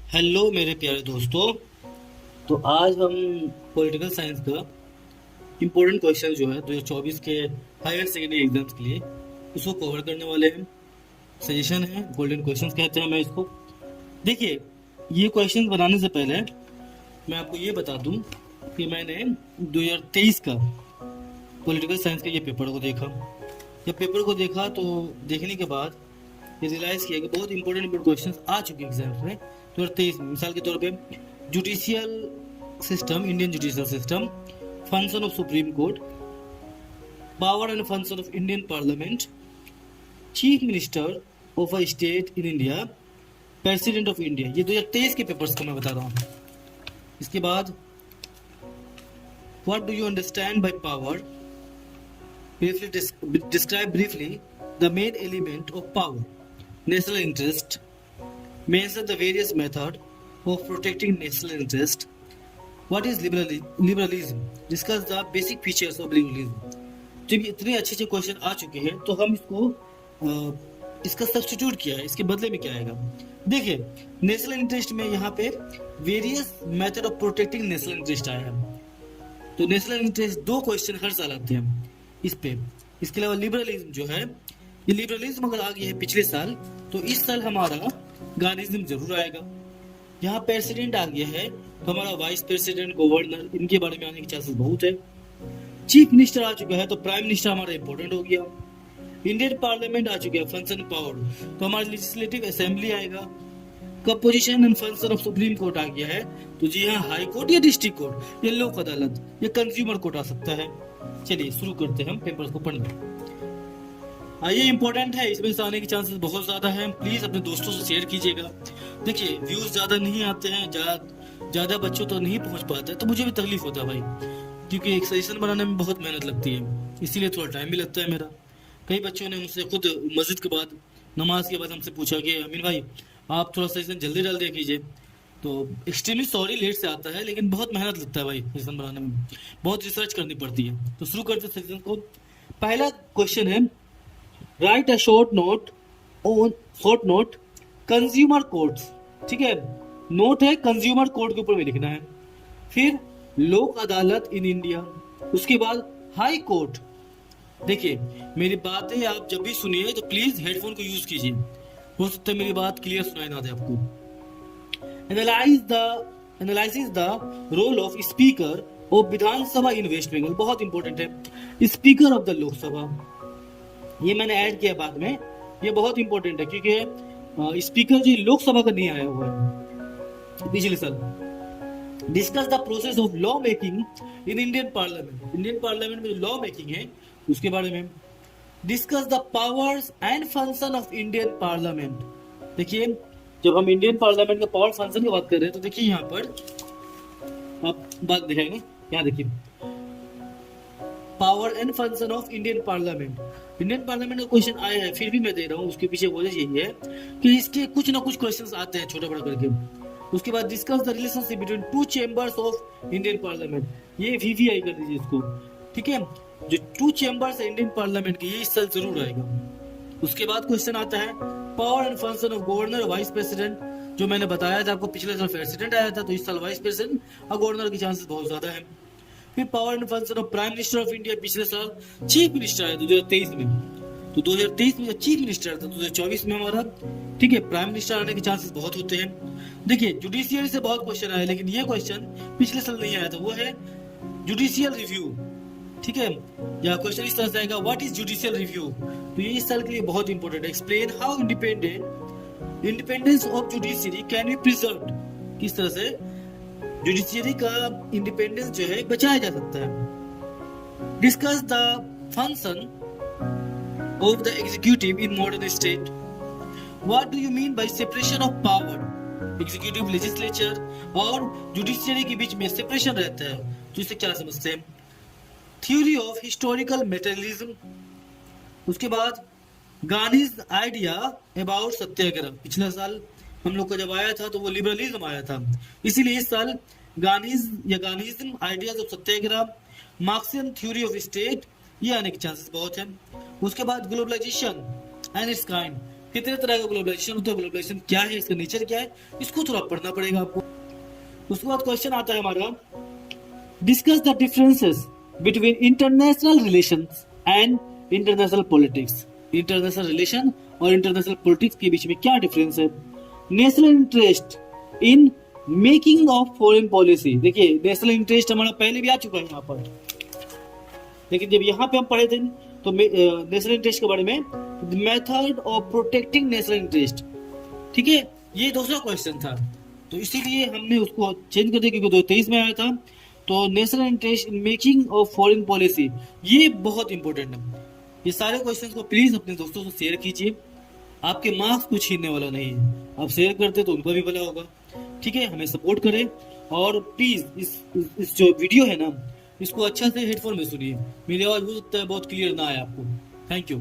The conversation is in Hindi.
हेलो मेरे प्यारे दोस्तों। तो आज हम पॉलिटिकल साइंस का इम्पोर्टेंट क्वेश्चन जो है 2024 के हायर सेकेंडरी एग्जाम्स के लिए उसको कवर करने वाले हैं। सजेशन है, गोल्डन क्वेश्चंस कहते हैं मैं इसको। देखिए, ये क्वेश्चन बनाने से पहले मैं आपको ये बता दूं कि मैंने 2023 का पॉलिटिकल साइंस के ये पेपर को देखा। जब पेपर को देखा तो देखने के बाद ये रियलाइज किया कि बहुत इंपॉर्टेंट क्वेश्चन आ चुके हैं एग्जाम्स में 2023 में। मिसाल के तौर पे judicial system, Indian judicial system, function of supreme court, power and function of Indian parliament, chief minister of a state in India, president of India. ये 2023 के पेपर्स को मैं बता रहा हूँ। इसके बाद what do you understand by power, describe briefly the main element of power, national interest, mention the various method of protecting national interest, what is liberalism, discuss the basic features of liberalism। जब इतने अच्छे अच्छे क्वेश्चन आ चुके हैं तो हम इसका सब्स्टिट्यूट किया है। इसके बदले में क्या आएगा? देखिए, नेशनल इंटरेस्ट में यहाँ पे various method of protecting national interest आया है। तो नेशनल इंटरेस्ट दो क्वेश्चन हर साल आते हैं इस पे। इसके अलावा लिबरलिज्म जो है, ये लिबरलिज्म अगर आ गया है पिछले साल तो इस साल हमारा गांधीज्म जरूर आएगा। यहाँ प्रेसिडेंट आ गया है तो हमारा वाइस प्रेसिडेंट, गवर्नर, इनके बारे में आने की चांसेस बहुत है। चीफ मिनिस्टर आ चुका है तो प्राइम मिनिस्टर हमारा इंपॉर्टेंट हो गया। इंडियन पार्लियामेंट आ चुका है, फंक्शन पावर, तो हमारा लेजिस्लेटिव असेंबली आएगा। Composition and function of supreme court आ गया है तो जी हाँ, हाई कोर्ट या डिस्ट्रिक्ट कोर्ट या लोक अदालत या कंज्यूमर कोर्ट आ सकता है। चलिए शुरू करते हैं हम पेपर्स को पढ़ना। ये इंपॉर्टेंट है, इसमें से आने की चांसेस बहुत ज्यादा है। प्लीज अपने दोस्तों से शेयर कीजिएगा। देखिए, व्यूज ज्यादा नहीं आते हैं, ज्यादा बच्चों तो नहीं पहुंच पाते, तो मुझे भी तकलीफ होता है भाई, क्योंकि एक सजेशन बनाने में बहुत मेहनत लगती है, इसीलिए थोड़ा टाइम भी लगता है मेरा। कई बच्चों ने मुझसे खुद मस्जिद के बाद, नमाज के बाद हमसे पूछा कि अमीन भाई आप थोड़ा सजेशन जल्दी डाल दिया कीजिए। तो एक्सट्रीमली सॉरी, लेट से आता है, लेकिन बहुत मेहनत लगता है भाई सजेशन बनाने में, बहुत रिसर्च करनी पड़ती है। तो शुरू करते हैं सजेशन को। पहला क्वेश्चन है, right a short note consumer courts. ठीक है, नोट है कंज्यूमर कोर्ट के ऊपर में लिखना है। फिर लोक अदालत इन इंडिया, उसके बाद हाई कोर्ट। देखिए, मेरी बातें आप जब भी सुनिए तो प्लीज हेडफोन को यूज कीजिए, हो सकता है मेरी बात क्लियर सुनाई ना दे आपको। Analyse the role of speaker of Vidhan Sabha in West Bengal, बहुत इंपॉर्टेंट है। स्पीकर ऑफ द लोकसभा, ये मैंने ऐड किया बाद में, ये बहुत इंपॉर्टेंट है क्योंकि स्पीकर जो लोकसभा का नहीं आया हुआ है पिछले साल। Discuss the process of law making in Indian parliament, Indian parliament में जो लॉ मेकिंग है उसके बारे में। Discuss the powers and function of Indian parliament. देखिए, जब हम इंडियन पार्लियामेंट का पावर फंक्शन की बात कर रहे हैं तो देखिए यहाँ पर आप बात दिखाएंगे, यहाँ देखिए power and function of Indian parliament. Indian parliament का क्वेश्चन आया है, फिर भी मैं दे रहा हूँ, उसके पीछे वजह यही है कि इसके कुछ ना कुछ क्वेश्चंस आते हैं छोटा बड़ा करके। उसके बाद discuss the relationship between two chambers of Indian parliament, ये वीवीआई कर दीजिए इसको। ठीक है, जो टू चेंबर्स है इंडियन पार्लियामेंट के, ये इस साल जरूर आएगा। उसके बाद क्वेश्चन आता है power and function of governor vice president, जो मैंने बताया था आपको, पिछले साल प्रेसिडेंट आया था तो इस साल वाइस प्रेसिडेंट और गवर्नर की चांसेस बहुत ज्यादा है। फिर power and function of prime minister of India, पिछले साल चीफ मिनिस्टर आया 2023 में, तो 2023 में चीफ मिनिस्टर था, 2024 में हमारा, ठीक है, प्राइम मिनिस्टर आने के चांसेस बहुत होते हैं। देखिए, जुडिशियरी से बहुत क्वेश्चन आया, लेकिन ये क्वेश्चन पिछले साल नहीं आया था, वो है जुडिशियल रिव्यू। ठीक है, या क्वेश्चन इस तरह से आएगा, व्हाट इज जुडिशियल रिव्यू, तो ये इस साल के लिए बहुत इंपॉर्टेंट है। Explain how independence of judiciary can be preserved, किस तरह से जुडिशियरी का इंडिपेंडेंस जो है बचाया जा सकता है। Discuss the function of the executive in modern state, what do you mean by separation of power, executive, legislature और जुडिशियरी के बीच में सेपरेशन रहता है, तो इससे क्या समझते हैं। थ्योरी ऑफ हिस्टोरिकल मेटेरियलिज्म, उसके बाद गांधीज आइडिया अबाउट सत्याग्रह, पिछले साल हम लोग का जब आया था तो वो लिबरलिज्म आया था, इसीलिए इस साल Gandhism ideas of satyagraha, Marxian theory of state, ये आने के चांसेस बहुत हैं। उसके बाद ग्लोबलाइजेशन एंड इट्स काइंड, कितने तरह का ग्लोबलाइजेशन होता है, ग्लोबलाइजेशन क्या है, इसका नेचर क्या है, इसको थोड़ा पढ़ना पड़ेगा आपको। उसके बाद क्वेश्चन आता है हमारा, discuss the differences between international relations and international politics. International relation और इंटरनेशनल पॉलिटिक्स के बीच में क्या डिफरेंस है। National interest in making of foreign policy. देखिए नेशनल इंटरेस्ट हमारा पहले भी आ चुका है यहाँ पर, लेकिन जब यहाँ पे हम पढ़े थे तो नेशनल इंटरेस्ट के बारे में, method of protecting national interest, ठीक है, ये दूसरा क्वेश्चन था, तो इसीलिए हमने उसको चेंज कर दिया क्योंकि 2023 में आया था। तो national interest in making of foreign policy, ये बहुत इंपॉर्टेंट है। ये सारे क्वेश्चंस को प्लीज अपने दोस्तों से शेयर कीजिए, आपके मार्क्स को छीनने वाला नहीं है, आप शेयर करते तो उनका भी भला होगा, ठीक है। हमें सपोर्ट करें और प्लीज इस जो वीडियो है ना, इसको अच्छा से हेडफोन में सुनिए, मेरी आवाज हो सकता है बहुत क्लियर ना आए आपको। Thank you.